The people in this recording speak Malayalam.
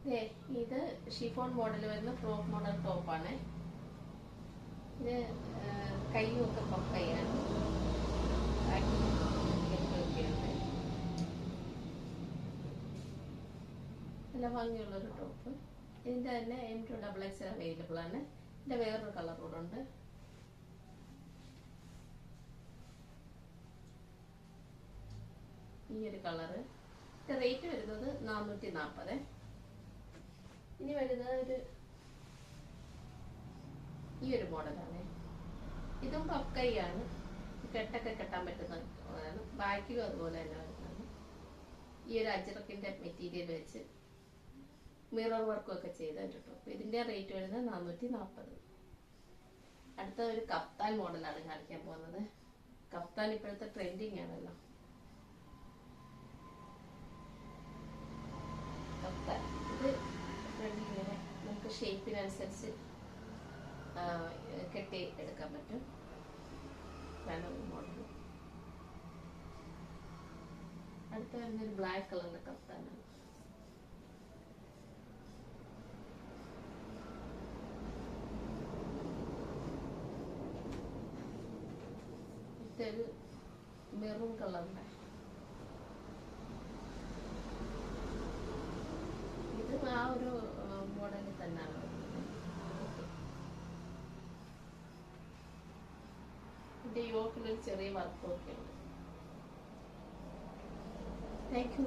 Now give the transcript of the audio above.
ദേ ഇത് ഷിഫോൺ മോഡൽ വരുന്ന ഫ്രോക്ക് മോഡൽ ടോപ്പാണ്. ഇത് കൈയൊക്കെ പക്കയാണ്. നല്ല ഭംഗിയുള്ളൊരു ടോപ്പ്. ഇതിൻ്റെ തന്നെ M2XX അവൈലബിൾ ആണ്. ഇതിൻ്റെ വേറൊരു കളർ കൂടെ ഉണ്ട്. ഈ ഒരു കളറ്. ഇതിന്റെ റേറ്റ് വരുന്നത് 440. ഇനി വരുന്നത് ഈ ഒരു മോഡലാണ്. ഇതും പക്കയാണ്. കെട്ടൊക്കെ കെട്ടാൻ പറ്റുന്നതാണ്. ബാക്കിലും അതുപോലെ തന്നെ വരുന്നതാണ്. ഈ ഒരു അജ്രക്കിന്റെ മെറ്റീരിയൽ വെച്ച് മിറർ വർക്കും ഒക്കെ ചെയ്തിട്ടുണ്ട്. ഇതിന്റെ റേറ്റ് വരുന്നത് 440. അടുത്ത ഒരു കഫ്താൻ മോഡലാണ് കാണിക്കാൻ പോകുന്നത്. കഫ്താൻ ഇപ്പോഴത്തെ ട്രെൻഡിങ് ആണല്ലോ. കഫ്താൻ ഇത് ഇങ്ങനെ നമുക്ക് ഷേപ്പിനനുസരിച്ച് കെട്ടി എടുക്കാൻ പറ്റും. മോഡൽ. അടുത്ത വരുന്നൊരു ബ്ലാക്ക് കളറിന്റെ കഫ്താനാണ്. ഇതൊരു മെറൂൺ കളറിന്റെ. ഇത് ആ ഒരു മോഡലിൽ തന്നെയാണ്. ഇതിന്റെ യോക്കിലൊരു ചെറിയ വർക്കൊക്കെ ഉണ്ട്. Thank you.